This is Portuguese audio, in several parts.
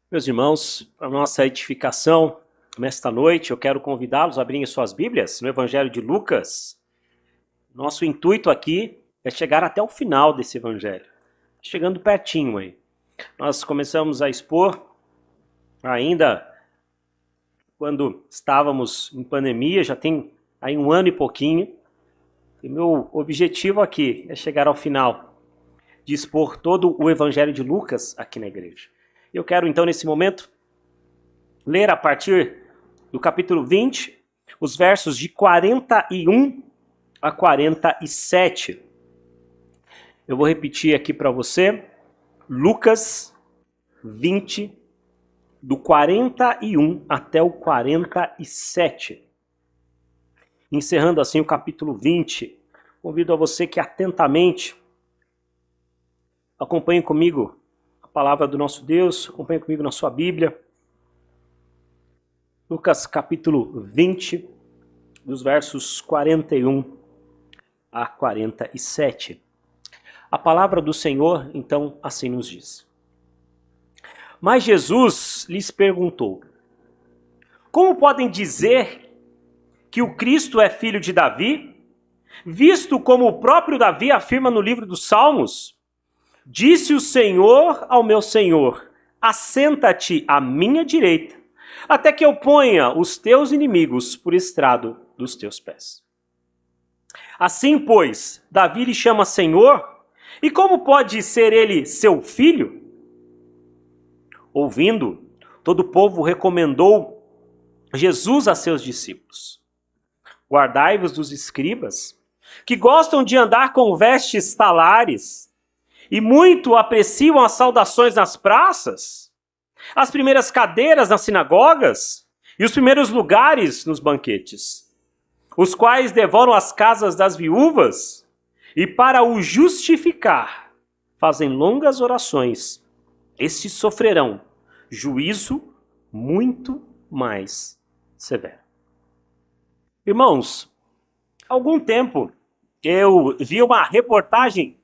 Meus irmãos, para nossa edificação nesta noite, eu quero convidá-los a abrirem suas Bíblias no Evangelho de Lucas. Nosso intuito aqui é chegar até o final desse Evangelho, chegando pertinho aí. Nós começamos a expor ainda quando estávamos em pandemia, já tem aí 1 ano e pouquinho. E meu objetivo aqui é chegar ao final de expor todo o Evangelho de Lucas aqui na igreja. Eu quero então nesse momento ler a partir do capítulo 20, os versos de 41 a 47. Eu vou repetir aqui para você, Lucas 20, do 41 até o 47. Encerrando assim o capítulo 20, convido a você que atentamente acompanhe comigo a palavra do nosso Deus, acompanhe comigo na sua Bíblia. Lucas capítulo 20, dos versos 41 a 47. A palavra do Senhor, então, assim nos diz. Mas Jesus lhes perguntou: como podem dizer que o Cristo é filho de Davi, visto como o próprio Davi afirma no livro dos Salmos? Disse o Senhor ao meu Senhor: assenta-te à minha direita, até que eu ponha os teus inimigos por estrado dos teus pés. Assim, pois, Davi lhe chama Senhor, e como pode ser ele seu filho? Ouvindo, todo o povo recomendou Jesus a seus discípulos. Guardai-vos dos escribas, que gostam de andar com vestes talares, e muito apreciam as saudações nas praças, as primeiras cadeiras nas sinagogas e os primeiros lugares nos banquetes, os quais devoram as casas das viúvas e, para o justificar, fazem longas orações. Estes sofrerão juízo muito mais severo. Irmãos, há algum tempo eu vi uma reportagem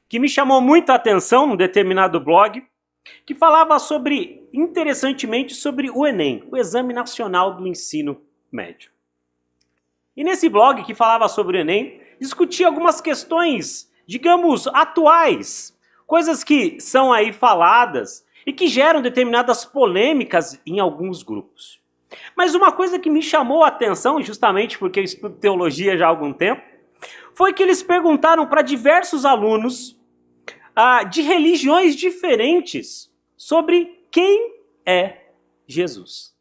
que me chamou muita atenção num determinado blog, que falava interessantemente sobre o Enem, o Exame Nacional do Ensino Médio. E nesse blog que falava sobre o Enem, discutia algumas questões, digamos, atuais, coisas que são aí faladas e que geram determinadas polêmicas em alguns grupos. Mas uma coisa que me chamou a atenção, justamente porque eu estudo teologia já há algum tempo, foi que eles perguntaram para diversos alunos de religiões diferentes sobre quem é Jesus.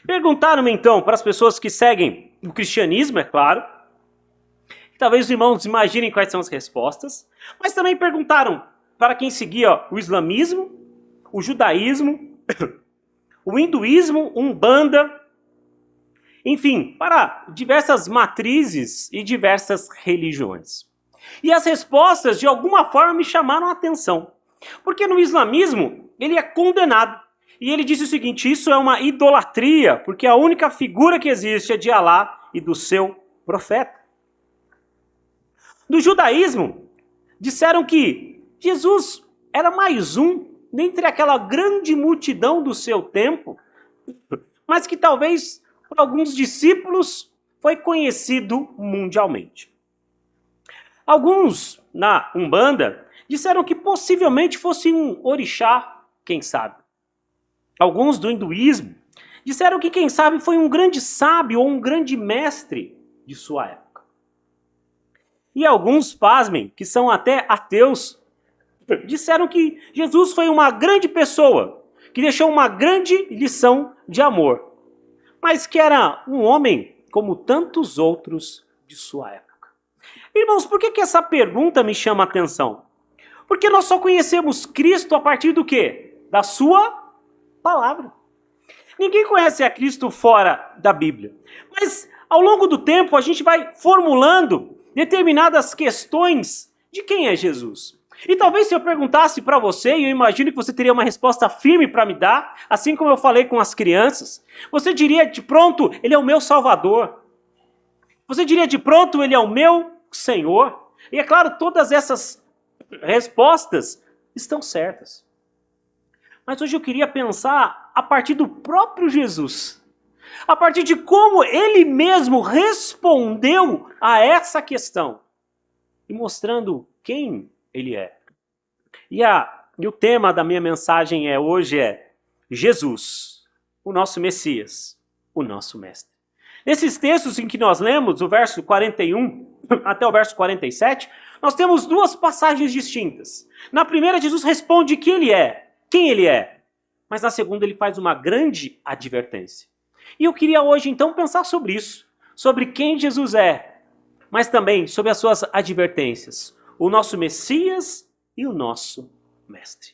Perguntaram então para as pessoas que seguem o cristianismo, é claro, talvez os irmãos imaginem quais são as respostas, mas também perguntaram para quem seguia o islamismo, o judaísmo, o hinduísmo, Umbanda, enfim, para diversas matrizes e diversas religiões. E as respostas, de alguma forma, me chamaram a atenção. Porque no islamismo, ele é condenado. E ele disse o seguinte: isso é uma idolatria, porque a única figura que existe é de Alá e do seu profeta. Do judaísmo, disseram que Jesus era mais um dentre aquela grande multidão do seu tempo, mas que talvez por alguns discípulos foi conhecido mundialmente. Alguns na Umbanda disseram que possivelmente fosse um orixá, quem sabe. Alguns do hinduísmo disseram que quem sabe foi um grande sábio ou um grande mestre de sua época. E alguns, pasmem, que são até ateus, disseram que Jesus foi uma grande pessoa, que deixou uma grande lição de amor, mas que era um homem como tantos outros de sua época. Irmãos, por que essa pergunta me chama a atenção? Porque nós só conhecemos Cristo a partir do quê? Da sua palavra. Ninguém conhece a Cristo fora da Bíblia. Mas ao longo do tempo a gente vai formulando determinadas questões de quem é Jesus. E talvez se eu perguntasse para você, e eu imagino que você teria uma resposta firme para me dar, assim como eu falei com as crianças, você diria de pronto: ele é o meu Salvador. Você diria de pronto: ele é o meu Senhor. E é claro, todas essas respostas estão certas. Mas hoje eu queria pensar a partir do próprio Jesus. A partir de como ele mesmo respondeu a essa questão. E mostrando quem ele é. E o tema da minha mensagem hoje é Jesus, o nosso Messias, o nosso Mestre. Nesses textos em que nós lemos, o verso 41 até o verso 47, nós temos duas passagens distintas. Na primeira, Jesus responde quem ele é. Mas na segunda, ele faz uma grande advertência. E eu queria hoje, então, pensar sobre isso. Sobre quem Jesus é, mas também sobre as suas advertências. O nosso Messias e o nosso Mestre.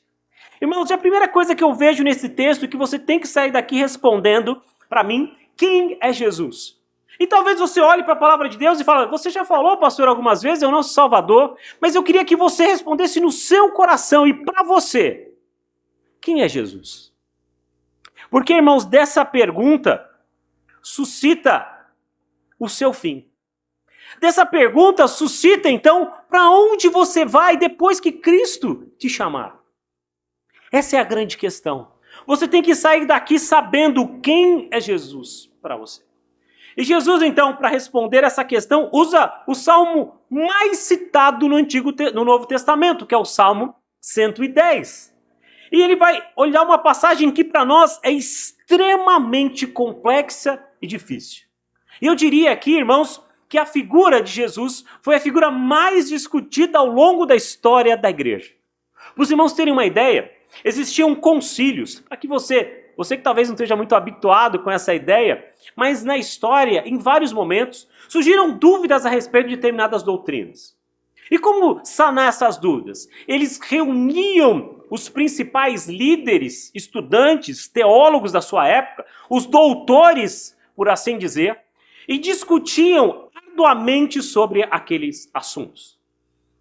Irmãos, a primeira coisa que eu vejo nesse texto é que você tem que sair daqui respondendo para mim quem é Jesus. E talvez você olhe para a palavra de Deus e fale, você já falou, pastor, algumas vezes, é o nosso Salvador, mas eu queria que você respondesse no seu coração e para você, quem é Jesus? Porque, irmãos, dessa pergunta suscita o seu fim. Dessa pergunta suscita, então, para onde você vai depois que Cristo te chamar? Essa é a grande questão. Você tem que sair daqui sabendo quem é Jesus para você. E Jesus, então, para responder essa questão, usa o salmo mais citado no Novo Testamento, que é o Salmo 110. E ele vai olhar uma passagem que para nós é extremamente complexa e difícil. E eu diria aqui, irmãos, que a figura de Jesus foi a figura mais discutida ao longo da história da igreja. Para os irmãos terem uma ideia, existiam concílios, para que você que talvez não esteja muito habituado com essa ideia, mas na história, em vários momentos, surgiram dúvidas a respeito de determinadas doutrinas. E como sanar essas dúvidas? Eles reuniam os principais líderes, estudantes, teólogos da sua época, os doutores, por assim dizer, e discutiam arduamente sobre aqueles assuntos.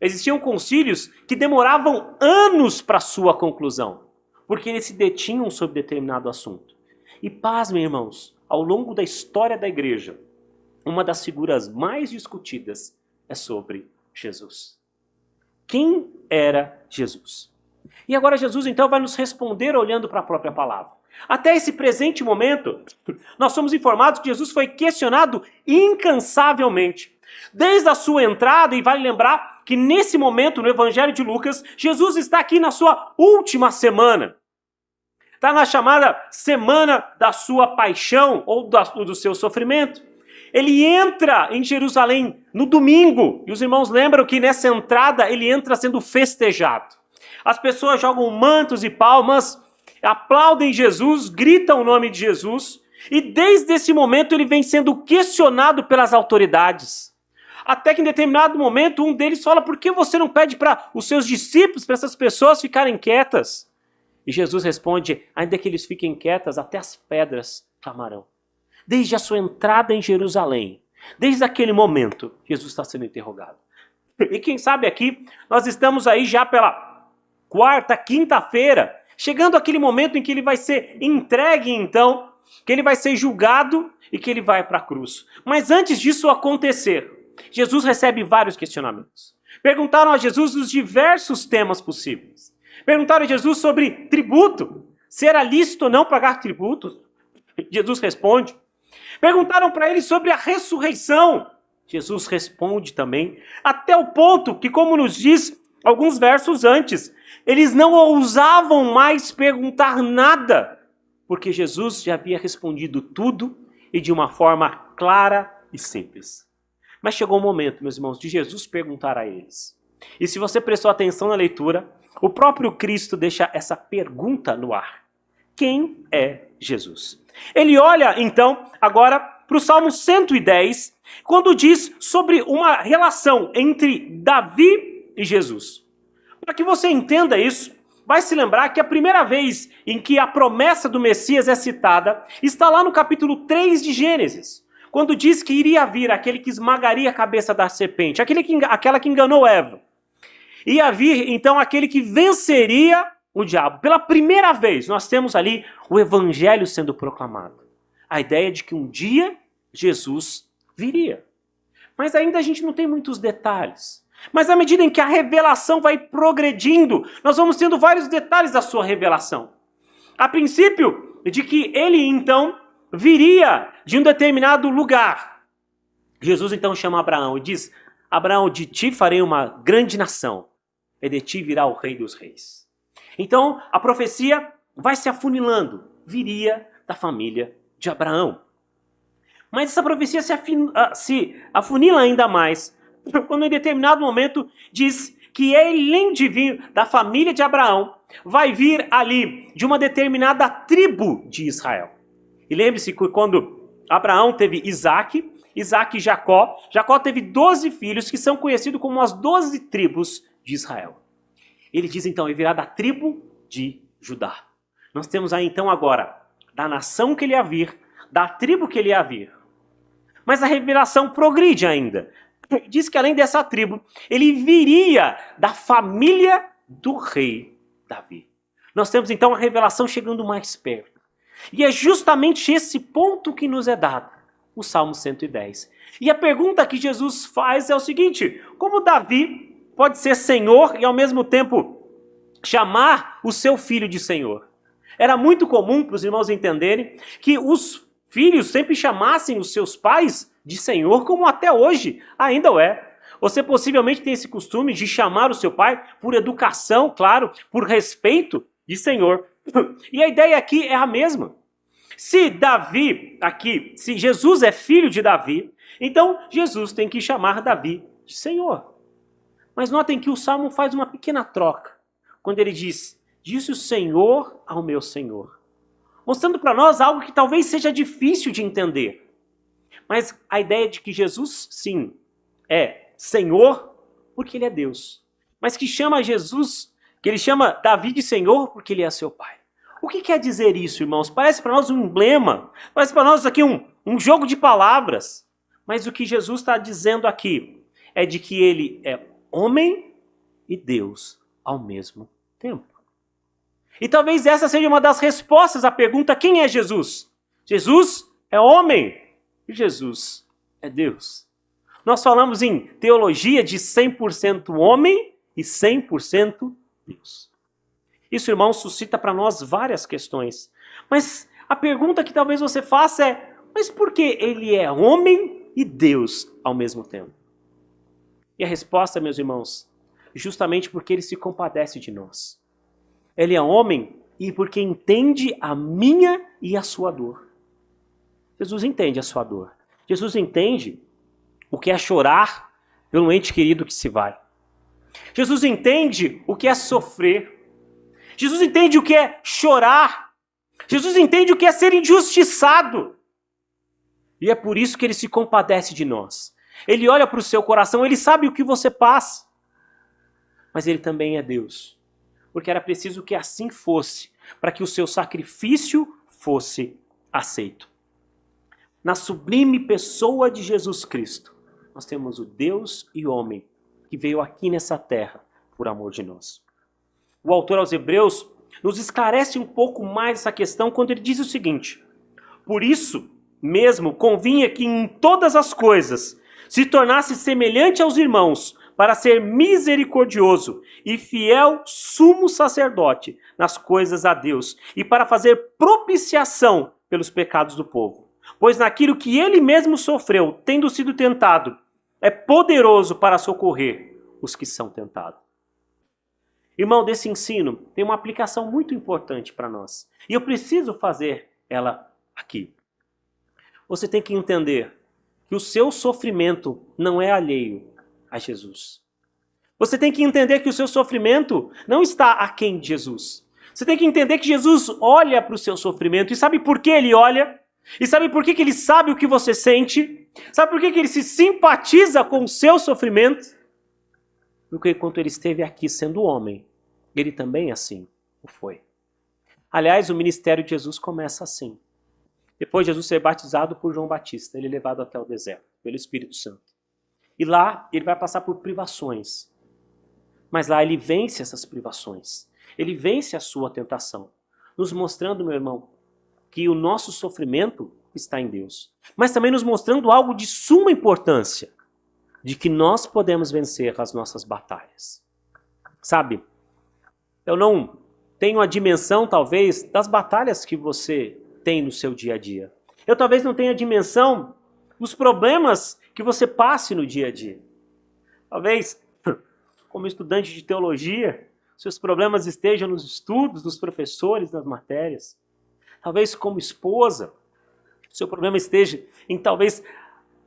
Existiam concílios que demoravam anos para sua conclusão, porque eles se detinham sobre determinado assunto. E pasmem, irmãos, ao longo da história da igreja, uma das figuras mais discutidas é sobre Jesus. Quem era Jesus? E agora Jesus então vai nos responder olhando para a própria palavra. Até esse presente momento, nós somos informados que Jesus foi questionado incansavelmente. Desde a sua entrada, e vale lembrar que nesse momento, no Evangelho de Lucas, Jesus está aqui na sua última semana. Está na chamada semana da sua paixão ou do seu sofrimento. Ele entra em Jerusalém no domingo. E os irmãos lembram que nessa entrada ele entra sendo festejado. As pessoas jogam mantos e palmas, aplaudem Jesus, gritam o nome de Jesus. E desde esse momento ele vem sendo questionado pelas autoridades. Até que em determinado momento um deles fala, por que você não pede para os seus discípulos, para essas pessoas ficarem quietas? E Jesus responde, ainda que eles fiquem quietas, até as pedras clamarão. Desde a sua entrada em Jerusalém, desde aquele momento, Jesus está sendo interrogado. E quem sabe aqui, nós estamos aí já pela quarta, quinta-feira, chegando aquele momento em que ele vai ser entregue então, que ele vai ser julgado e que ele vai para a cruz. Mas antes disso acontecer, Jesus recebe vários questionamentos. Perguntaram a Jesus os diversos temas possíveis. Perguntaram a Jesus sobre tributo, se era lícito ou não pagar tributos. Jesus responde. Perguntaram para ele sobre a ressurreição. Jesus responde também, até o ponto que, como nos diz alguns versos antes, eles não ousavam mais perguntar nada, porque Jesus já havia respondido tudo e de uma forma clara e simples. Mas chegou o momento, meus irmãos, de Jesus perguntar a eles. E se você prestou atenção na leitura, o próprio Cristo deixa essa pergunta no ar. Quem é Jesus? Ele olha, então, agora para o Salmo 110, quando diz sobre uma relação entre Davi e Jesus. Para que você entenda isso, vai se lembrar que a primeira vez em que a promessa do Messias é citada está lá no capítulo 3 de Gênesis, quando diz que iria vir aquele que esmagaria a cabeça da serpente, aquela que enganou Eva. Ia vir, então, aquele que venceria o diabo. Pela primeira vez, nós temos ali o evangelho sendo proclamado. A ideia de que um dia Jesus viria. Mas ainda a gente não tem muitos detalhes. Mas à medida em que a revelação vai progredindo, nós vamos tendo vários detalhes da sua revelação. a princípio, de que ele então viria de um determinado lugar. Jesus então chama Abraão e diz: Abraão, de ti farei uma grande nação, e de ti virá o Rei dos Reis. Então a profecia vai se afunilando, viria da família de Abraão. Mas essa profecia se afunila ainda mais, quando em determinado momento diz que além de vir da família de Abraão, vai vir ali de uma determinada tribo de Israel. E lembre-se que quando Abraão teve Isaac e Jacó, Jacó teve 12 filhos que são conhecidos como as 12 tribos de Israel. Ele diz então, ele virá da tribo de Judá. Nós temos aí então agora, da nação que ele ia vir, da tribo que ele ia vir. Mas a revelação progride ainda. Diz que além dessa tribo, ele viria da família do rei Davi. Nós temos então a revelação chegando mais perto. E é justamente esse ponto que nos é dado, o Salmo 110. E a pergunta que Jesus faz é o seguinte: como Davi pode ser Senhor e ao mesmo tempo chamar o seu filho de Senhor? Era muito comum para os irmãos entenderem que os filhos sempre chamassem os seus pais de Senhor, como até hoje ainda o é. Você possivelmente tem esse costume de chamar o seu pai por educação, claro, por respeito, de Senhor. E a ideia aqui é a mesma. Se Jesus é filho de Davi, então Jesus tem que chamar Davi de Senhor. Mas notem que o Salmo faz uma pequena troca, quando ele diz: disse o Senhor ao meu Senhor. Mostrando para nós algo que talvez seja difícil de entender. Mas a ideia de que Jesus, sim, é Senhor porque ele é Deus. Mas que chama Jesus, que ele chama Davi de Senhor porque ele é seu pai. O que quer dizer isso, irmãos? Parece para nós um emblema, parece para nós aqui um jogo de palavras. Mas o que Jesus está dizendo aqui é de que ele é homem e Deus ao mesmo tempo. E talvez essa seja uma das respostas à pergunta: quem é Jesus? Jesus é homem e Jesus é Deus. Nós falamos em teologia de 100% homem e 100% Deus. Isso, irmãos, suscita para nós várias questões. Mas a pergunta que talvez você faça é: mas por que ele é homem e Deus ao mesmo tempo? E a resposta, meus irmãos, justamente porque ele se compadece de nós. Ele é homem e porque entende a minha e a sua dor. Jesus entende a sua dor. Jesus entende o que é chorar pelo ente querido que se vai. Jesus entende o que é sofrer. Jesus entende o que é chorar. Jesus entende o que é ser injustiçado. E é por isso que ele se compadece de nós. Ele olha para o seu coração, ele sabe o que você passa. Mas ele também é Deus. Porque era preciso que assim fosse, para que o seu sacrifício fosse aceito. Na sublime pessoa de Jesus Cristo, nós temos o Deus e homem que veio aqui nessa terra por amor de nós. O autor aos Hebreus nos esclarece um pouco mais essa questão quando ele diz o seguinte: por isso mesmo convinha que em todas as coisas se tornasse semelhante aos irmãos, para ser misericordioso e fiel sumo sacerdote nas coisas a Deus, e para fazer propiciação pelos pecados do povo. Pois naquilo que ele mesmo sofreu, tendo sido tentado, é poderoso para socorrer os que são tentados. Irmão, desse ensino tem uma aplicação muito importante para nós. E eu preciso fazer ela aqui. Você tem que entender que o seu sofrimento não é alheio a Jesus. Você tem que entender que o seu sofrimento não está aquém de Jesus. Você tem que entender que Jesus olha para o seu sofrimento. E sabe por que ele olha? E sabe por que ele sabe o que você sente? Sabe por que ele se simpatiza com o seu sofrimento? Porque enquanto ele esteve aqui sendo homem, ele também assim o foi. Aliás, o ministério de Jesus começa assim. Depois de Jesus ser batizado por João Batista, ele é levado até o deserto, pelo Espírito Santo. E lá ele vai passar por privações. Mas lá ele vence essas privações. Ele vence a sua tentação. Nos mostrando, meu irmão, que o nosso sofrimento está em Deus. Mas também nos mostrando algo de suma importância. De que nós podemos vencer as nossas batalhas. Sabe, eu não tenho a dimensão, talvez, das batalhas que você tem no seu dia a dia. Eu talvez não tenha a dimensão dos problemas que você passe no dia a dia. Talvez, como estudante de teologia, seus problemas estejam nos estudos, dos professores, nas matérias. Talvez como esposa, seu problema esteja em talvez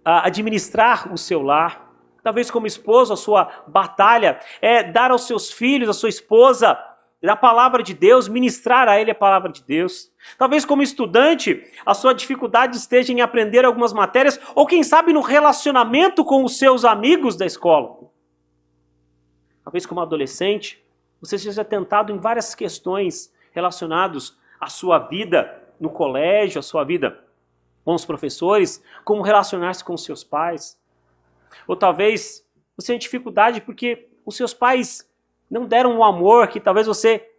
administrar o seu lar. Talvez como esposo, a sua batalha é dar aos seus filhos, à sua esposa, a palavra de Deus, ministrar a ele a palavra de Deus. Talvez como estudante, a sua dificuldade esteja em aprender algumas matérias, ou quem sabe no relacionamento com os seus amigos da escola. Talvez como adolescente, você seja tentado em várias questões relacionadas à sua vida no colégio, à sua vida com os professores, como relacionar-se com os seus pais. Ou talvez você tenha dificuldade porque os seus pais não deram o amor que talvez você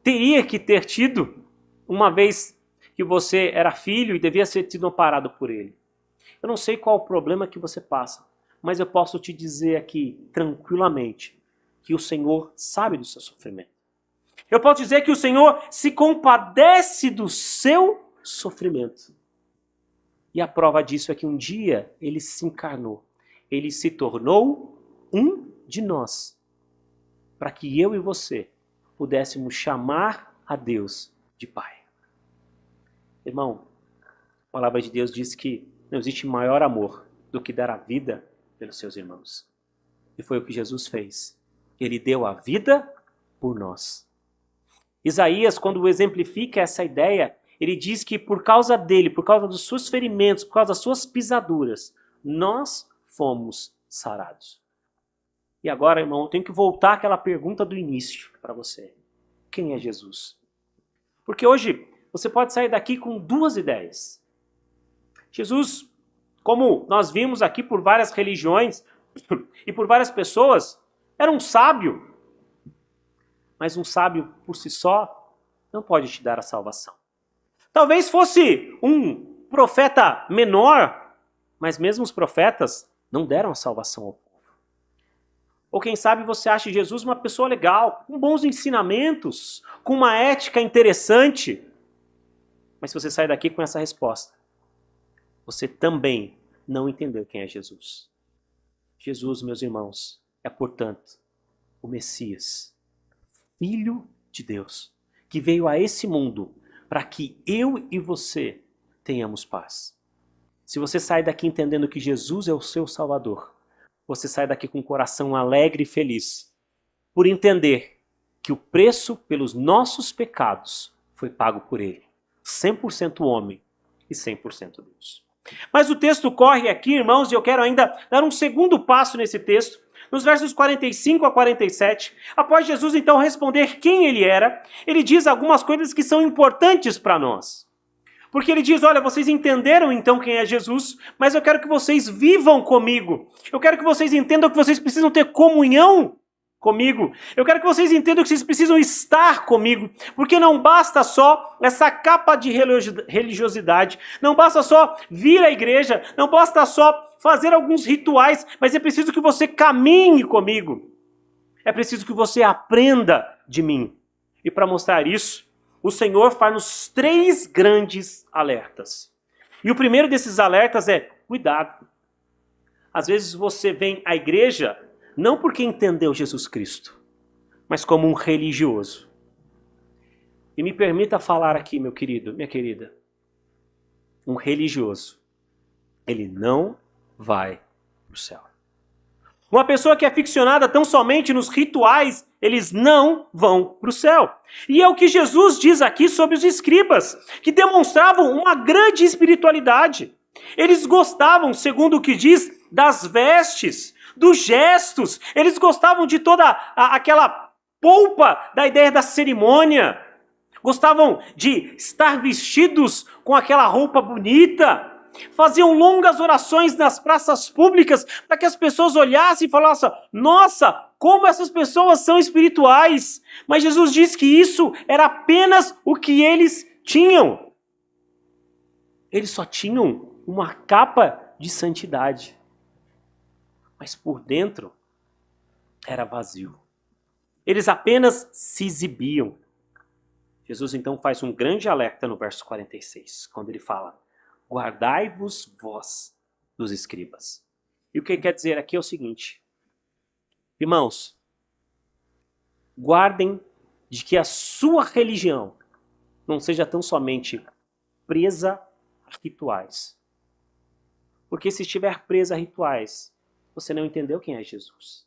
teria que ter tido uma vez que você era filho e devia ser tido amparado por ele. Eu não sei qual o problema que você passa, mas eu posso te dizer aqui tranquilamente que o Senhor sabe do seu sofrimento. Eu posso dizer que o Senhor se compadece do seu sofrimento. E a prova disso é que um dia ele se encarnou. Ele se tornou um de nós, para que eu e você pudéssemos chamar a Deus de Pai. Irmão, a palavra de Deus diz que não existe maior amor do que dar a vida pelos seus irmãos. E foi o que Jesus fez. Ele deu a vida por nós. Isaías, quando exemplifica essa ideia, ele diz que por causa dele, por causa dos seus ferimentos, por causa das suas pisaduras, nós fomos sarados. E agora, irmão, eu tenho que voltar àquela pergunta do início para você. Quem é Jesus? Porque hoje você pode sair daqui com duas ideias. Jesus, como nós vimos aqui por várias religiões e por várias pessoas, era um sábio. Mas um sábio por si só não pode te dar a salvação. Talvez fosse um profeta menor, mas mesmo os profetas não deram a salvação ao povo. Ou quem sabe você acha Jesus uma pessoa legal, com bons ensinamentos, com uma ética interessante. Mas se você sair daqui com essa resposta, você também não entendeu quem é Jesus. Jesus, meus irmãos, é, portanto, o Messias, Filho de Deus, que veio a esse mundo para que eu e você tenhamos paz. Se você sai daqui entendendo que Jesus é o seu Salvador, você sai daqui com o coração alegre e feliz, por entender que o preço pelos nossos pecados foi pago por Ele, 100% homem e 100% Deus. Mas o texto corre aqui, irmãos, e eu quero ainda dar um segundo passo nesse texto, nos versos 45 a 47, após Jesus então responder quem ele era, ele diz algumas coisas que são importantes para nós. Porque ele diz, olha, vocês entenderam então quem é Jesus, mas eu quero que vocês vivam comigo. Eu quero que vocês entendam que vocês precisam ter comunhão comigo. Eu quero que vocês entendam que vocês precisam estar comigo. Porque não basta só essa capa de religiosidade, não basta só vir à igreja, não basta só fazer alguns rituais, mas é preciso que você caminhe comigo. É preciso que você aprenda de mim. E para mostrar isso, o Senhor faz-nos 3 grandes alertas. E o primeiro desses alertas é, cuidado. Às vezes você vem à igreja não porque entendeu Jesus Cristo, mas como um religioso. E me permita falar aqui, meu querido, minha querida. Um religioso, ele não vai para o céu. Uma pessoa que é ficcionada tão somente nos rituais, eles não vão para o céu. E é o que Jesus diz aqui sobre os escribas, que demonstravam uma grande espiritualidade. Eles gostavam, segundo o que diz, das vestes, dos gestos. Eles gostavam de toda aquela polpa da ideia da cerimônia. Gostavam de estar vestidos com aquela roupa bonita. Faziam longas orações nas praças públicas para que as pessoas olhassem e falassem, nossa, como essas pessoas são espirituais. Mas Jesus diz que isso era apenas o que eles tinham. Eles só tinham uma capa de santidade. Mas por dentro era vazio. Eles apenas se exibiam. Jesus então faz um grande alerta no verso 46, quando ele fala: guardai-vos vós dos escribas. E o que ele quer dizer aqui é o seguinte: irmãos, guardem de que a sua religião não seja tão somente presa a rituais. Porque se estiver presa a rituais, você não entendeu quem é Jesus.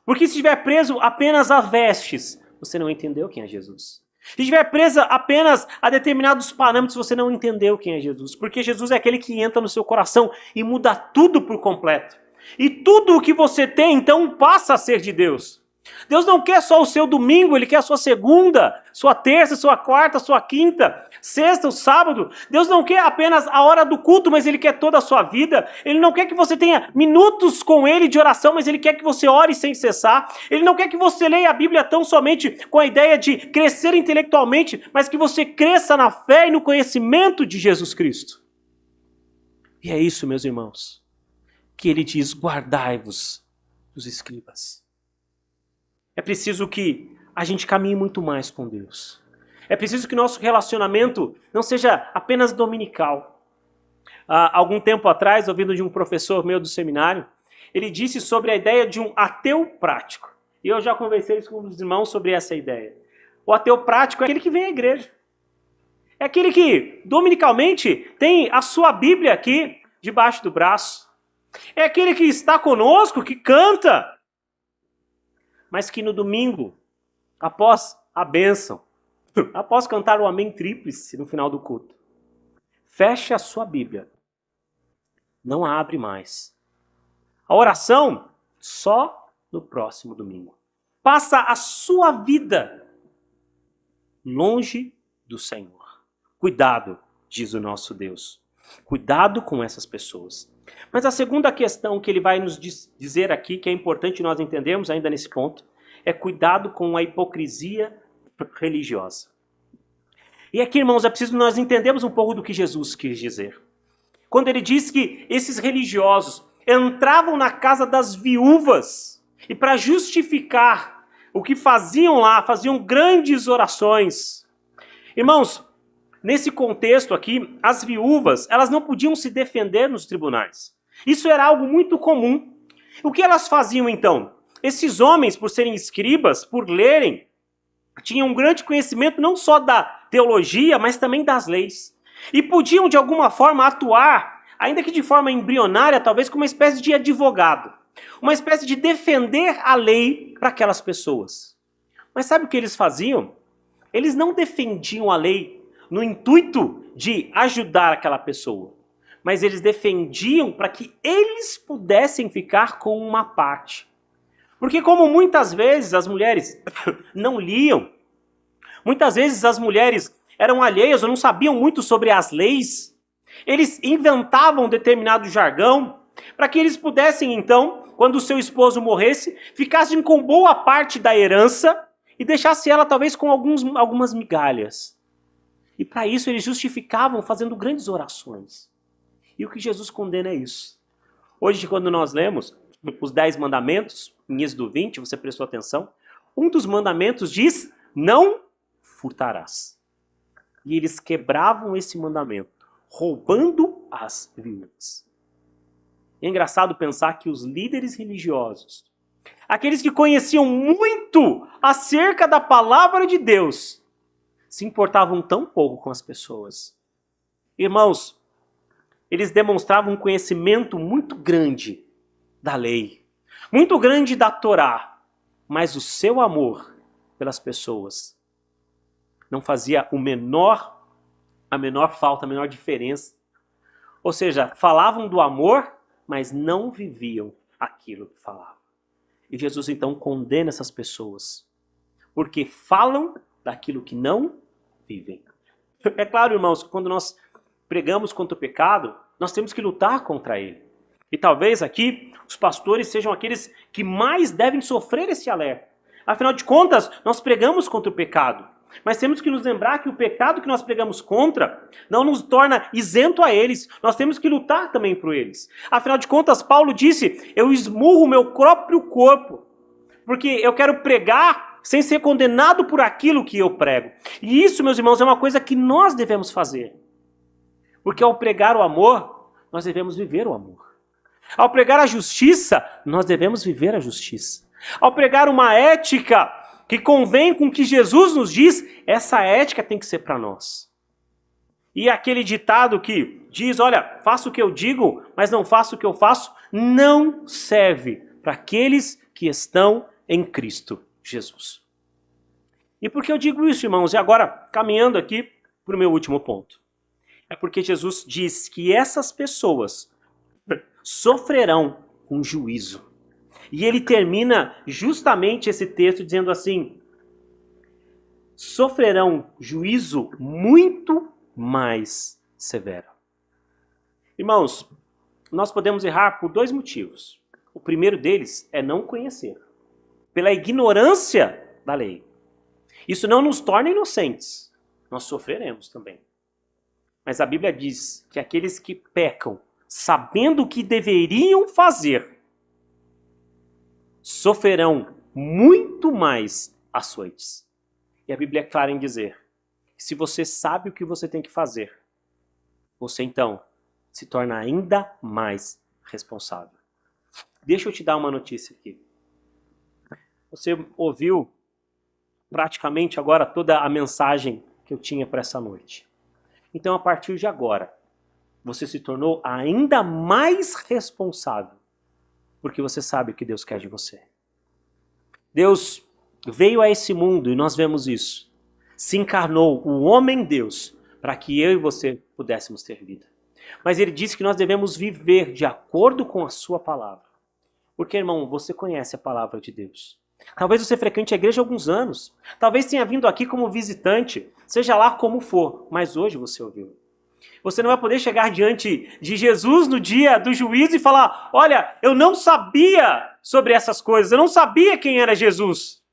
Porque se estiver preso apenas a vestes, você não entendeu quem é Jesus. Se estiver presa apenas a determinados parâmetros, você não entendeu quem é Jesus. Porque Jesus é aquele que entra no seu coração e muda tudo por completo. E tudo o que você tem, então, passa a ser de Deus. Deus não quer só o seu domingo, Ele quer a sua segunda, sua terça, sua quarta, sua quinta, sexta, o sábado. Deus não quer apenas a hora do culto, mas Ele quer toda a sua vida. Ele não quer que você tenha minutos com Ele de oração, mas Ele quer que você ore sem cessar. Ele não quer que você leia a Bíblia tão somente com a ideia de crescer intelectualmente, mas que você cresça na fé e no conhecimento de Jesus Cristo. E é isso, meus irmãos, que Ele diz: guardai-vos dos escribas. É preciso que a gente caminhe muito mais com Deus. É preciso que nosso relacionamento não seja apenas dominical. Há algum tempo atrás, ouvindo de um professor meu do seminário, ele disse sobre a ideia de um ateu prático. E eu já conversei com os irmãos sobre essa ideia. O ateu prático é aquele que vem à igreja. É aquele que, dominicalmente, tem a sua Bíblia aqui, debaixo do braço. É aquele que está conosco, que canta, mas que no domingo, após a bênção, após cantar o Amém Tríplice no final do culto, fecha a sua Bíblia, não a abre mais. A oração, só no próximo domingo. Passa a sua vida longe do Senhor. Cuidado, diz o nosso Deus. Cuidado com essas pessoas. Mas a segunda questão que ele vai nos dizer aqui, que é importante nós entendermos ainda nesse ponto, é cuidado com a hipocrisia religiosa. E aqui, irmãos, é preciso nós entendermos um pouco do que Jesus quis dizer. Quando ele diz que esses religiosos entravam na casa das viúvas e para justificar o que faziam lá, faziam grandes orações. Irmãos, nesse contexto aqui, as viúvas, elas não podiam se defender nos tribunais. Isso era algo muito comum. O que elas faziam então? Esses homens, por serem escribas, por lerem, tinham um grande conhecimento não só da teologia, mas também das leis. E podiam, de alguma forma, atuar, ainda que de forma embrionária, talvez como uma espécie de advogado. Uma espécie de defender a lei para aquelas pessoas. Mas sabe o que eles faziam? Eles não defendiam a lei no intuito de ajudar aquela pessoa, mas eles defendiam para que eles pudessem ficar com uma parte. Porque como muitas vezes as mulheres não liam, muitas vezes as mulheres eram alheias ou não sabiam muito sobre as leis, eles inventavam determinado jargão para que eles pudessem então, quando o seu esposo morresse, ficassem com boa parte da herança e deixasse ela talvez com algumas migalhas. E para isso eles justificavam fazendo grandes orações. E o que Jesus condena é isso. Hoje, quando nós lemos os 10 mandamentos, em Êxodo 20, você prestou atenção, um dos mandamentos diz: não furtarás. E eles quebravam esse mandamento, roubando as viúvas. É engraçado pensar que os líderes religiosos, aqueles que conheciam muito acerca da palavra de Deus, se importavam tão pouco com as pessoas. Irmãos, eles demonstravam um conhecimento muito grande da lei, muito grande da Torá, mas o seu amor pelas pessoas não fazia a menor falta, a menor diferença. Ou seja, falavam do amor, mas não viviam aquilo que falavam. E Jesus então condena essas pessoas, porque falam daquilo que não vivem. É claro, irmãos, que quando nós pregamos contra o pecado, nós temos que lutar contra ele. E talvez aqui os pastores sejam aqueles que mais devem sofrer esse alerta. Afinal de contas, nós pregamos contra o pecado. Mas temos que nos lembrar que o pecado que nós pregamos contra não nos torna isento a eles. Nós temos que lutar também por eles. Afinal de contas, Paulo disse: eu esmurro o meu próprio corpo, porque eu quero pregar sem ser condenado por aquilo que eu prego. E isso, meus irmãos, é uma coisa que nós devemos fazer. Porque ao pregar o amor, nós devemos viver o amor. Ao pregar a justiça, nós devemos viver a justiça. Ao pregar uma ética que convém com o que Jesus nos diz, essa ética tem que ser para nós. E aquele ditado que diz, olha, faço o que eu digo, mas não faço o que eu faço, não serve para aqueles que estão em Cristo Jesus. E por que eu digo isso, irmãos? E agora, caminhando aqui para o meu último ponto. É porque Jesus diz que essas pessoas sofrerão com juízo. E ele termina justamente esse texto dizendo assim, sofrerão juízo muito mais severo. Irmãos, nós podemos errar por dois motivos. O primeiro deles é não conhecer, pela ignorância da lei. Isso não nos torna inocentes, nós sofreremos também. Mas a Bíblia diz que aqueles que pecam, sabendo o que deveriam fazer, sofrerão muito mais açoites. E a Bíblia é clara em dizer, se você sabe o que você tem que fazer, você então se torna ainda mais responsável. Deixa eu te dar uma notícia aqui. Você ouviu praticamente agora toda a mensagem que eu tinha para essa noite. Então, a partir de agora, você se tornou ainda mais responsável, porque você sabe o que Deus quer de você. Deus veio a esse mundo, e nós vemos isso. Se encarnou, o homem Deus, para que eu e você pudéssemos ter vida. Mas ele disse que nós devemos viver de acordo com a sua palavra. Porque, irmão, você conhece a palavra de Deus. Talvez você frequente a igreja há alguns anos. Talvez tenha vindo aqui como visitante. Seja lá como for. Mas hoje você ouviu. Você não vai poder chegar diante de Jesus no dia do juízo e falar, olha, eu não sabia sobre essas coisas. Eu não sabia quem era Jesus.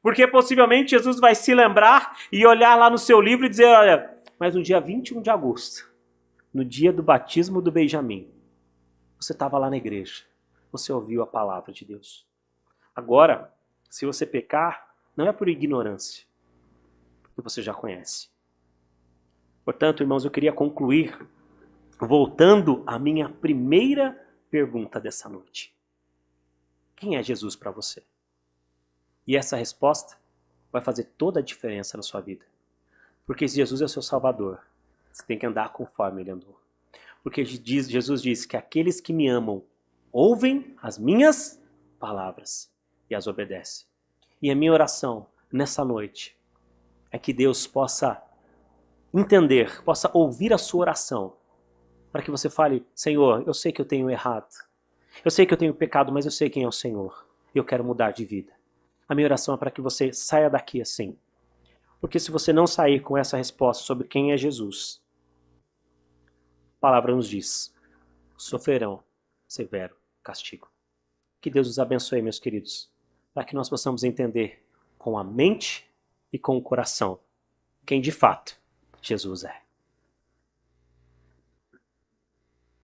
Porque possivelmente Jesus vai se lembrar e olhar lá no seu livro e dizer, olha, mas no dia 21 de agosto, no dia do batismo do Benjamim, você estava lá na igreja. Você ouviu a palavra de Deus. Agora, se você pecar, não é por ignorância, porque você já conhece. Portanto, irmãos, eu queria concluir voltando à minha primeira pergunta dessa noite. Quem é Jesus para você? E essa resposta vai fazer toda a diferença na sua vida. Porque se Jesus é o seu Salvador, você tem que andar conforme Ele andou. Porque Jesus diz que aqueles que me amam ouvem as minhas palavras e as obedecem. E a minha oração nessa noite é que Deus possa entender, possa ouvir a sua oração, para que você fale, Senhor, eu sei que eu tenho errado, eu sei que eu tenho pecado, mas eu sei quem é o Senhor, e eu quero mudar de vida. A minha oração é para que você saia daqui assim, porque se você não sair com essa resposta sobre quem é Jesus, a palavra nos diz, sofrerão severo castigo. Que Deus os abençoe, meus queridos, para que nós possamos entender com a mente e com o coração quem de fato Jesus é.